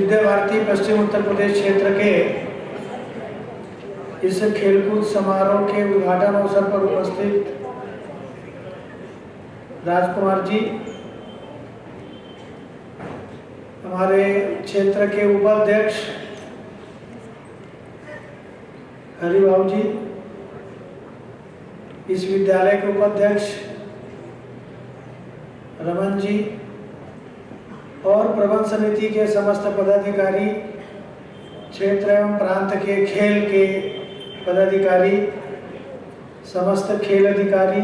विद्या भारती पश्चिम उत्तर प्रदेश क्षेत्र के इस खेलकूद समारोह के उद्घाटन अवसर पर उपस्थित राजकुमार जी, हमारे क्षेत्र के उपाध्यक्ष हरिबाबू जी, इस विद्यालय के उपाध्यक्ष रमन जी और प्रबंध समिति के समस्त पदाधिकारी, क्षेत्र एवं प्रांत के खेल के पदाधिकारी, समस्त खेल अधिकारी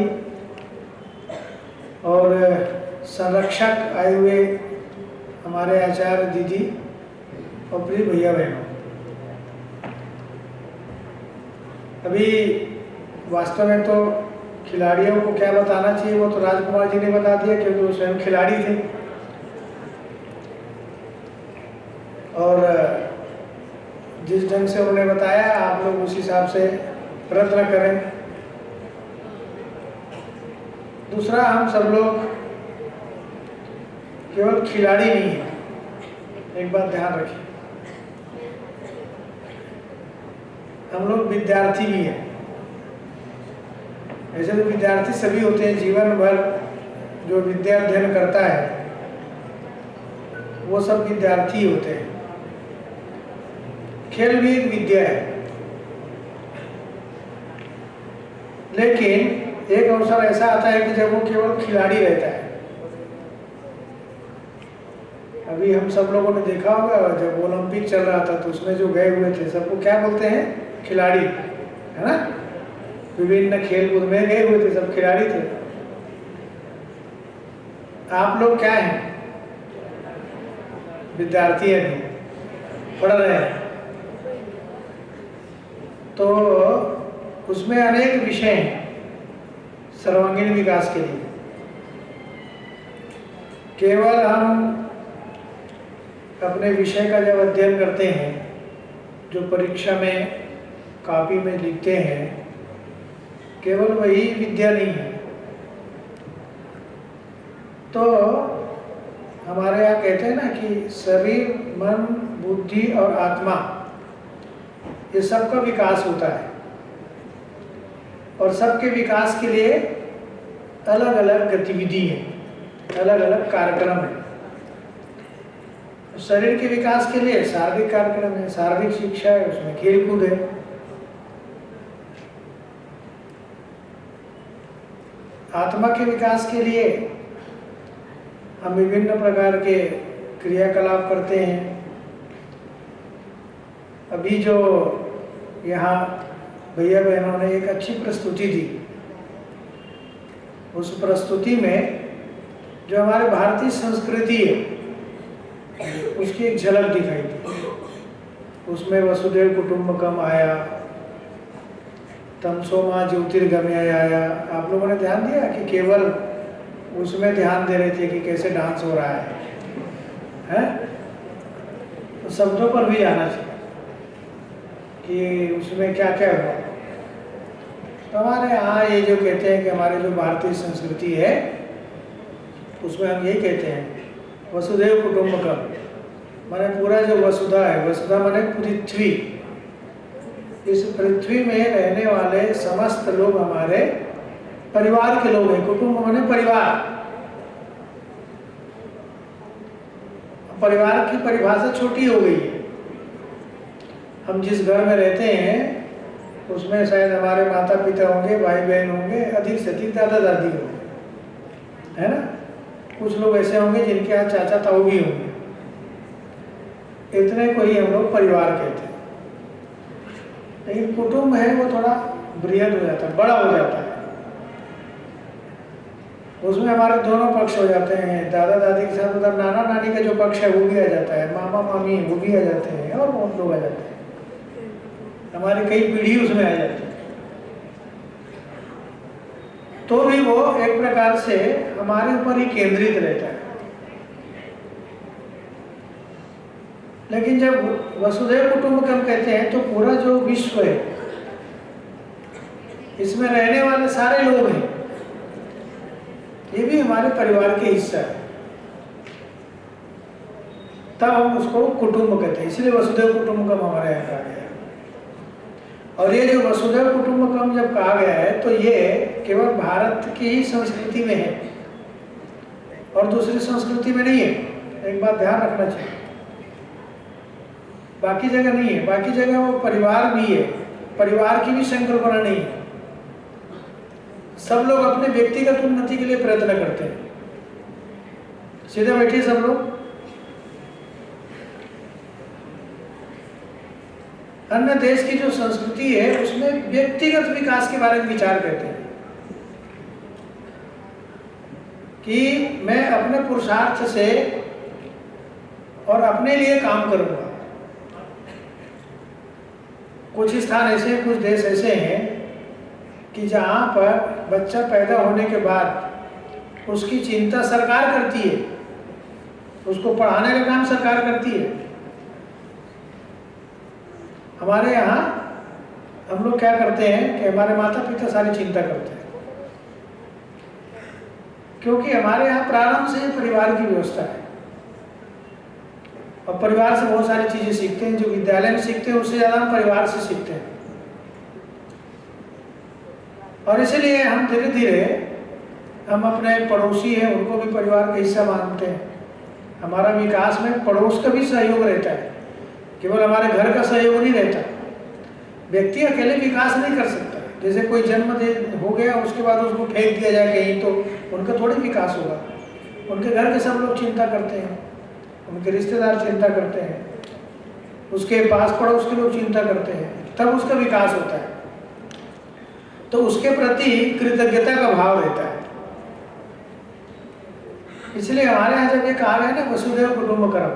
और संरक्षक आए हुए हमारे आचार्य दीदी और प्रिय भैया बहनों, अभी वास्तव में तो खिलाड़ियों को क्या बताना चाहिए वो तो राजकुमार जी ने बता दिया, क्योंकि वो स्वयं खिलाड़ी थे। और जिस ढंग से उन्होंने बताया आप लोग उस हिसाब से प्रयत्न करें। दूसरा, हम सब लोग केवल खिलाड़ी नहीं हैं, एक बात ध्यान रखिए, हम लोग विद्यार्थी भी हैं। ऐसे तो विद्यार्थी सभी होते हैं, जीवन भर जो विद्या अध्ययन करता है वो सब विद्यार्थी होते हैं। खेल भी एक विद्या है, लेकिन एक अवसर ऐसा आता है कि जब वो केवल खिलाड़ी रहता है। अभी हम सब लोगों ने देखा होगा, जब ओलंपिक चल रहा था तो उसमें जो गए हुए थे सबको क्या बोलते हैं, खिलाड़ी, है ना। विभिन्न खेल कूद में गए हुए थे, सब खिलाड़ी थे। आप लोग क्या हैं, विद्यार्थी हैं, पढ़ रहे हैं। तो उसमें अनेक विषय हैं सर्वांगीण विकास के लिए। केवल हम अपने विषय का जब अध्ययन करते हैं, जो परीक्षा में कॉपी में लिखते हैं, केवल वही विद्या नहीं है। तो हमारे यहाँ कहते हैं ना कि शरीर, मन, बुद्धि और आत्मा, ये सबका विकास होता है और सबके विकास के लिए अलग अलग गतिविधि है, अलग अलग कार्यक्रम है। शरीर के विकास के लिए शारीरिक कार्यक्रम है, शारीरिक शिक्षा है, उसमें खेल कूद है। आत्मा के विकास के लिए हम विभिन्न प्रकार के क्रियाकलाप करते हैं। अभी जो यहाँ भैया बहनों ने एक अच्छी प्रस्तुति दी, उस प्रस्तुति में जो हमारे भारतीय संस्कृति है उसकी एक झलक दिखाई दी। उसमें वसुधैव कुटुंबकम आया, तमसो मां ज्योतिर्गमय आया। आप लोगों ने ध्यान दिया कि केवल उसमें ध्यान दे रहे थे कि कैसे डांस हो रहा है? तो शब्दों पर भी जाना चाहिए कि उसमें क्या क्या हुआ। तो हमारे यहाँ ये जो कहते हैं कि हमारे जो भारतीय संस्कृति है उसमें हम यही कहते हैं वसुधैव कुटुंबकम, माने पूरा जो वसुधा है, वसुधा माने पृथ्वी, इस पृथ्वी में रहने वाले समस्त लोग हमारे परिवार के लोग हैं। कुटुंब माने परिवार। परिवार की परिभाषा छोटी हो गई है। हम जिस घर में रहते हैं उसमें शायद हमारे माता पिता होंगे, भाई बहन होंगे, अधिक से अधिक दादा दादी होंगे, है ना। कुछ लोग ऐसे होंगे जिनके यहाँ चाचा ताऊ भी होंगे। इतने को ही हम लोग परिवार कहते हैं। लेकिन कुटुंब है वो थोड़ा बृहद हो जाता है, बड़ा हो जाता है। उसमें हमारे दोनों पक्ष हो जाते हैं। दादा दादी के साथ मतलब नाना नानी का जो पक्ष है वो भी आ जाता है, मामा मामी वो भी आ जाते हैं और बहुत लोग आ जाते हैं। हमारी कई पीढ़ी उसमें आ जाती है। तो भी वो एक प्रकार से हमारे ऊपर ही केंद्रित रहता है। लेकिन जब वसुधैव कुटुंबकम कहते हैं तो पूरा जो विश्व है, इसमें रहने वाले सारे लोग हैं, ये भी हमारे परिवार के हिस्सा है। तब हम उसको कुटुंब कहते हैं, इसलिए वसुधैव कुटुंबकम हमारे यहाँ कहा गया है। और ये जो वसुधैव कुटुंबकम जब कहा गया है तो ये केवल भारत की ही संस्कृति में है और दूसरी संस्कृति में नहीं है, एक बात ध्यान रखना चाहिए। बाकी जगह नहीं है, बाकी जगह वो परिवार भी है, परिवार की भी संकल्पना नहीं है। सब लोग अपने व्यक्तिगत उन्नति के लिए प्रयत्न करते हैं। सीधे बैठिए सब लोग। अन्य देश की जो संस्कृति है उसमें व्यक्तिगत विकास के बारे में विचार करते हैं कि मैं अपने पुरुषार्थ से और अपने लिए काम करूंगा। कुछ स्थान ऐसे हैं, कुछ देश ऐसे हैं कि जहां पर बच्चा पैदा होने के बाद उसकी चिंता सरकार करती है, उसको पढ़ाने का काम सरकार करती है। हमारे यहाँ हम लोग क्या करते हैं कि हमारे माता पिता सारी चिंता करते हैं, क्योंकि हमारे यहाँ प्रारंभ से परिवार की व्यवस्था है और परिवार से बहुत सारी चीजें सीखते हैं। जो विद्यालय में सीखते हैं उससे ज्यादा हम परिवार से सीखते हैं। और इसलिए हम धीरे धीरे हम अपने पड़ोसी हैं उनको भी परिवार का हिस्सा मानते हैं। हमारा विकास में पड़ोस का भी सहयोग रहता है, केवल हमारे घर का सहयोग नहीं रहता। व्यक्ति अकेले विकास नहीं कर सकता। जैसे कोई जन्म हो गया उसके बाद उसको फेंक दिया जाए कहीं तो उनका थोड़ी विकास होगा। उनके घर के सब लोग चिंता करते हैं, उनके रिश्तेदार चिंता करते हैं, उसके पास पड़ोस के लोग चिंता करते हैं, तब उसका विकास होता है। तो उसके प्रति कृतज्ञता का भाव रहता है। इसलिए हमारे यहाँ जब ये कहा गया ना वसुधैव कुटुंबकम,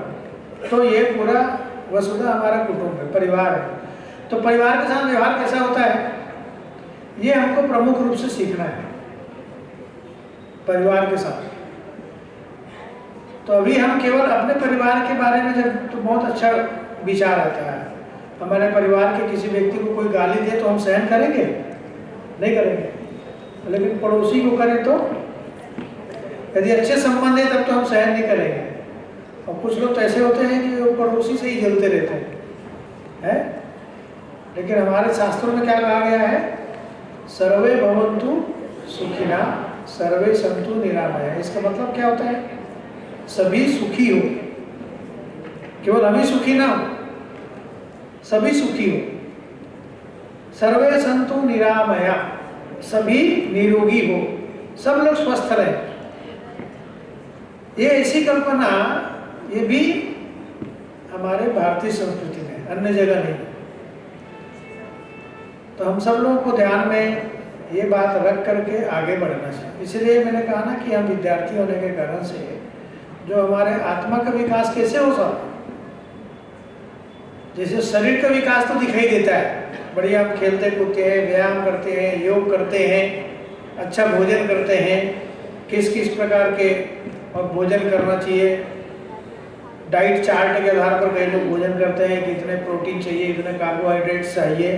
तो ये पूरा वसुधा हमारा कुटुंब है, परिवार है। तो परिवार के साथ व्यवहार कैसा होता है ये हमको प्रमुख रूप से सीखना है परिवार के साथ। तो अभी हम केवल अपने परिवार के बारे में जब तो बहुत अच्छा विचार आता है। हमारे परिवार के किसी व्यक्ति को कोई गाली दे तो हम सहन करेंगे? नहीं करेंगे। लेकिन पड़ोसी को करें तो, यदि अच्छे संबंध है तब तो हम सहन नहीं करेंगे। और कुछ लोग तो ऐसे होते हैं कि वो पड़ोसी से ही जलते रहते हैं, लेकिन हमारे शास्त्रों में क्या कहा गया है? सर्वे भवन्तु सुखिना सर्वे सन्तु निरामया। इसका मतलब क्या होता है? सभी सुखी हो, केवल हम ही सुखी ना हो, सभी सुखी हो। सर्वे सन्तु निरामया, सभी निरोगी हो, सब लोग स्वस्थ रहे। ये ऐसी कल्पना ये भी हमारे भारतीय संस्कृति में, अन्य जगह नहीं। तो हम सब लोगों को ध्यान में ये बात रख करके आगे बढ़ना चाहिए। इसलिए मैंने कहा ना कि हम विद्यार्थी होने के कारण से जो हमारे आत्मा का विकास कैसे हो सकता, जैसे शरीर का विकास तो दिखाई देता है, बढ़िया हम खेलते कूदते हैं, व्यायाम करते हैं, योग करते हैं, अच्छा भोजन करते हैं, किस किस प्रकार के और भोजन करना चाहिए, डाइट चार्ट के आधार पर कई लोग भोजन करते हैं कि इतने प्रोटीन चाहिए, इतने कार्बोहाइड्रेट्स चाहिए,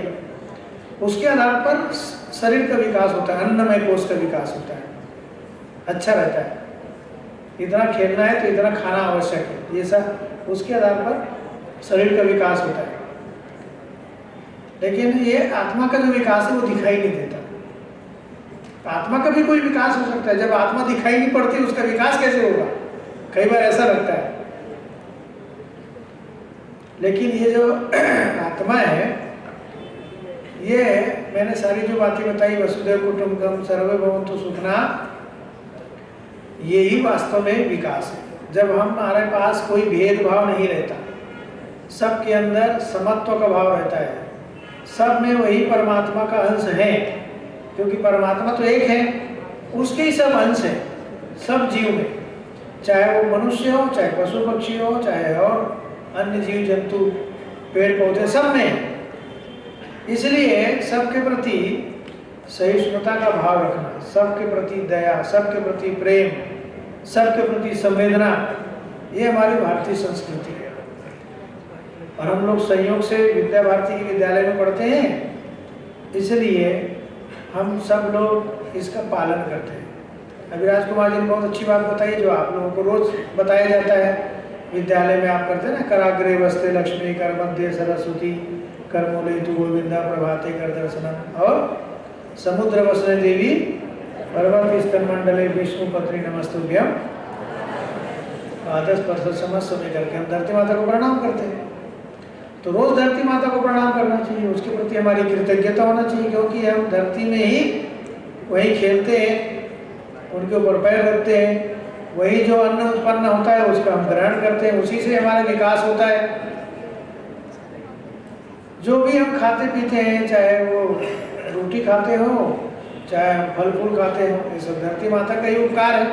उसके आधार पर शरीर का विकास होता है, अन्नमय कोश का विकास होता है, अच्छा रहता है। इतना खेलना है तो इतना खाना आवश्यक है, ये सब उसके आधार पर शरीर का विकास होता है। लेकिन ये आत्मा का जो विकास है वो दिखाई नहीं देता। आत्मा का भी कोई विकास हो सकता है, जब आत्मा दिखाई नहीं पड़ती उसका विकास कैसे होगा? कई बार ऐसा लगता है। लेकिन ये जो आत्मा है, ये मैंने सारी जो बातें बताई, वसुधैव कुटुंबकम सर्वे भवन्तु सुखिना, यही वास्तव में विकास है। जब हमारे पास कोई भेदभाव नहीं रहता, सबके अंदर समत्व का भाव रहता है, सब में वही परमात्मा का अंश है, क्योंकि परमात्मा तो एक है, उसके ही सब अंश है सब जीव में, चाहे वो मनुष्य हो, चाहे पशु पक्षी हो, चाहे और अन्य जीव जंतु पेड़ पौधे, सब में। इसलिए सबके प्रति सहिष्णुता का भाव रखना, सबके प्रति दया, सबके प्रति प्रेम, सबके प्रति संवेदना, ये हमारी भारतीय संस्कृति है। और हम लोग संयोग से विद्या भारती के विद्यालय में पढ़ते हैं, इसलिए हम सब लोग इसका पालन करते हैं। अभी राजकुमार जी ने बहुत अच्छी बात बताई, जो आप लोगों को रोज बताया जाता है, विद्यालय में आप करते हैं ना, कराग्रे वस्ते लक्ष्मी, कर मध्य सरस्वती, कर मूले तु गोविंदा, प्रभाते कर दर्शनम, और समुद्र वसने देवी, पर्वत स्तन मंडले विष्णु पत्नी नमस्तुभ्यम, आदर्श परसत समस्त में करके हम धरती माता को प्रणाम करते हैं। तो रोज धरती माता को प्रणाम करना चाहिए, उसके प्रति हमारी कृतज्ञता होना चाहिए, क्योंकि हम धरती में ही वही खेलते हैं, उनके ऊपर पैर रखते हैं, वही जो अन्न उत्पन्न होता है उसका हम ग्रहण करते हैं, उसी से हमारा विकास होता है। जो भी हम खाते पीते हैं, चाहे वो रोटी खाते हो, चाहे फल फूल खाते हो, ये सब धरती माता का ही उपकार है।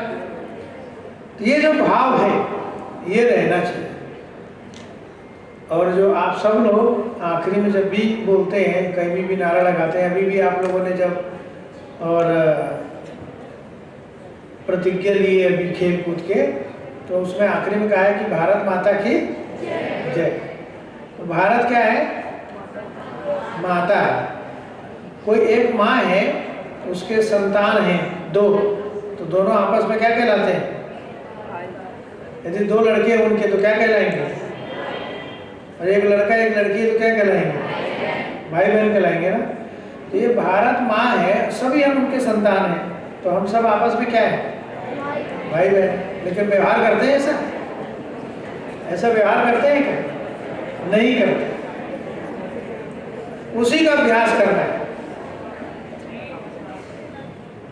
तो ये जो भाव है ये रहना चाहिए। और जो आप सब लोग आखिरी में जब भी बोलते हैं, कहीं भी नारा लगाते हैं, अभी भी आप लोगों ने जब और प्रतिज्ञा ली है अभी खेल कूद के, तो उसमें आखिरी में कहा है कि भारत माता की जय। तो भारत क्या है? माता है। कोई एक माँ है, उसके संतान हैं दो, तो दोनों आपस में क्या कहलाते हैं? यदि दो लड़के हैं उनके तो क्या कहलाएंगे? और एक लड़का एक लड़की है तो क्या कहलाएंगे? भाई बहन कहलाएंगे ना। तो ये भारत माँ है, सभी हम उनके संतान हैं, तो हम सब आपस में क्या है? भाई बहन। लेकिन व्यवहार करते हैं ऐसा? ऐसा व्यवहार करते हैं क्या? नहीं करते। उसी का अभ्यास करना है।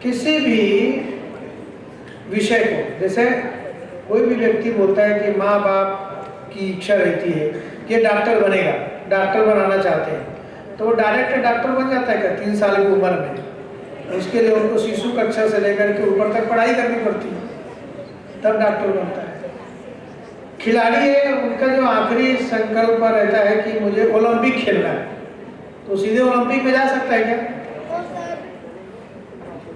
किसी भी विषय को, जैसे कोई भी व्यक्ति बोलता है कि माँ बाप की इच्छा रहती है कि डॉक्टर बनेगा, डॉक्टर बनाना चाहते हैं, तो वो डायरेक्ट डॉक्टर बन जाता है क्या 3 साल की उम्र में? उसके लिए उनको शिशु कक्षा से लेकर के ऊपर तक पढ़ाई करनी पड़ती है, तब डॉक्टर बनता है। खिलाड़ी है, उनका जो आखिरी संकल्प रहता है कि मुझे ओलंपिक खेलना है, तो सीधे ओलंपिक में जा सकता है क्या?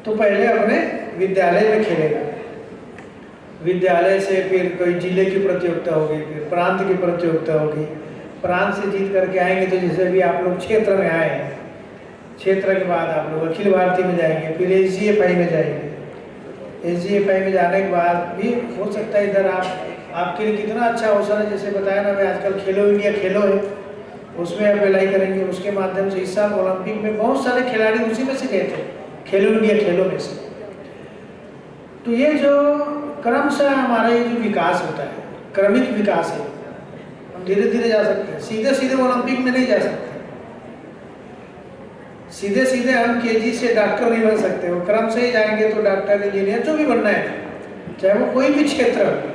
तो पहले अपने विद्यालय में खेलेगा, विद्यालय से फिर कोई जिले की प्रतियोगिता होगी, फिर प्रांत की प्रतियोगिता होगी, प्रांत से जीत करके आएंगे तो जैसे भी आप लोग क्षेत्र में आए हैं, क्षेत्र के बाद आप लोग अखिल भारतीय में जाएंगे, फिर SGFI में जाएंगे। SGFI में जाने के बाद भी हो सकता है इधर आपके लिए कितना अच्छा अवसर है, जैसे बताया ना मैं, आजकल खेलो इंडिया खेलो है, उसमें आप अप्लाई करेंगे, उसके माध्यम से इस साल ओलंपिक में बहुत सारे खिलाड़ी उसी में से गए थे, खेलो इंडिया खेलो में से। तो ये जो क्रमशः हमारा ये जो विकास होता है, क्रमिक विकास है, हम धीरे धीरे जा सकते हैं, सीधे सीधे ओलंपिक में नहीं जा सकते, सीधे सीधे हम KG से डॉक्टर नहीं बन सकते, वो क्रम से ही जाएंगे तो डॉक्टर इंजीनियर जो भी बनना है, चाहे वो कोई भी क्षेत्र हो।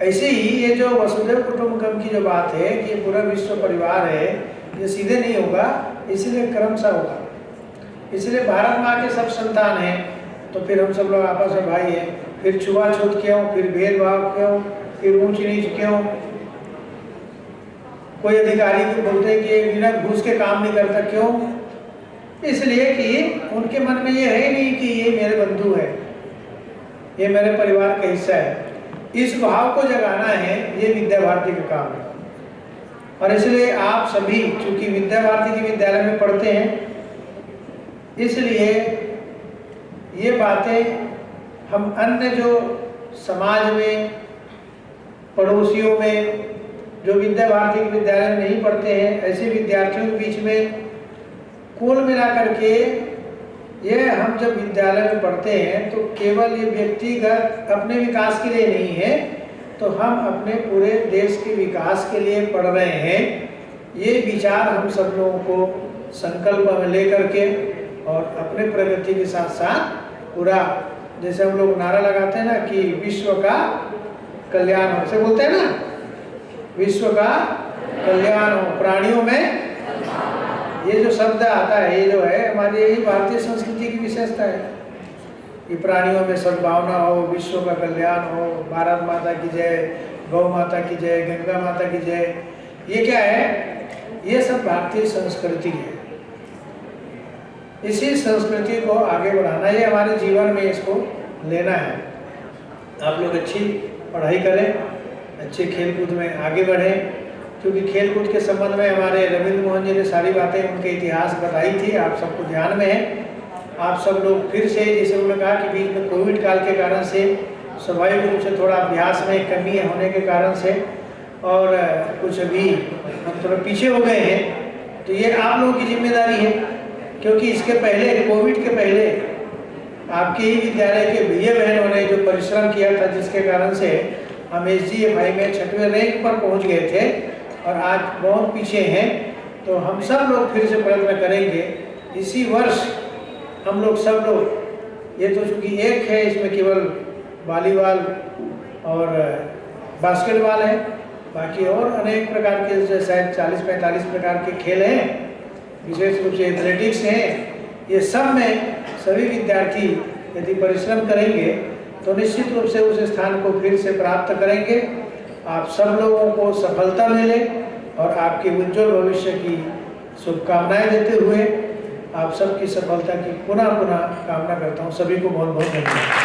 ऐसे ही ये जो वसुधैव कुटुंबकम की जो बात है कि पूरा विश्व परिवार है, ये सीधे नहीं होगा, इसलिए क्रमशः होगा। इसलिए भारत माँ के सब संतान हैं, तो फिर हम सब लोग आपस में भाई हैं। फिर छुआछूत क्यों, फिर भेदभाव क्यों, फिर ऊंच नीच क्यों? कोई अधिकारी को बोलते हैं कि बिना घूस के काम नहीं करता, क्यों? इसलिए कि उनके मन में ये है नहीं कि ये मेरे बंधु है, ये मेरे परिवार का हिस्सा है। इस भाव को जगाना है, ये विद्या भारती का काम है। और इसलिए आप सभी चूंकि विद्या भारती के विद्यालय में पढ़ते हैं, इसलिए ये बातें हम अन्य जो समाज में, पड़ोसियों में, जो विद्या भारती के विद्यालय में नहीं पढ़ते हैं, ऐसे विद्यार्थियों के बीच में कुल मिला करके ये हम जब विद्यालय में पढ़ते हैं तो केवल ये व्यक्तिगत अपने विकास के लिए नहीं है, तो हम अपने पूरे देश के विकास के लिए पढ़ रहे हैं। ये विचार हम सब लोगों को संकल्प में लेकर के और अपने प्रगति के साथ साथ पूरा, जैसे हम लोग नारा लगाते हैं ना कि विश्व का कल्याण हो, ऐसे बोलते हैं ना, विश्व का कल्याण हो, प्राणियों में, ये जो शब्द आता है, ये जो है हमारी यही भारतीय संस्कृति की विशेषता है कि प्राणियों में सद्भावना हो, विश्व का कल्याण हो, भारत माता की जय, गौ माता की जय, गंगा माता की जय। ये क्या है? ये सब भारतीय संस्कृति है। इसी संस्कृति को आगे बढ़ाना, ये हमारे जीवन में इसको लेना है। आप लोग अच्छी पढ़ाई करें, अच्छे खेलकूद में आगे बढ़ें, क्योंकि खेलकूद के संबंध में हमारे रविंद्र मोहन जी ने सारी बातें उनके इतिहास बताई थी, आप सबको ध्यान में है। आप सब लोग फिर से, जैसे उन्होंने कहा कि बीच में कोविड काल के कारण से स्वाभाविक रूप से थोड़ा अभ्यास में कमी होने के कारण से और कुछ अभी हम थोड़ा पीछे हो गए हैं, तो ये आप लोगों की जिम्मेदारी है, क्योंकि इसके पहले, कोविड के पहले आपके ही विद्यालय के भैया बहनों ने जो परिश्रम किया था, जिसके कारण से हम SGFI में 6वें रैंक पर पहुंच गए थे और आज बहुत पीछे हैं। तो हम सब लोग फिर से प्रयत्न करेंगे इसी वर्ष। हम लोग सब लोग, ये तो चूँकि एक है, इसमें केवल वॉलीबॉल और बास्केटबॉल है, बाकी और अनेक प्रकार के शायद 40-45 प्रकार के खेल हैं, विशेष रूप से एथलेटिक्स हैं। ये सब में सभी विद्यार्थी यदि परिश्रम करेंगे तो निश्चित रूप से उस स्थान को फिर से प्राप्त करेंगे। आप सब लोगों को सफलता मिले और आपके उज्जवल भविष्य की शुभकामनाएं देते हुए आप सबकी सफलता की पुनः कामना करता हूँ। सभी को बहुत बहुत धन्यवाद।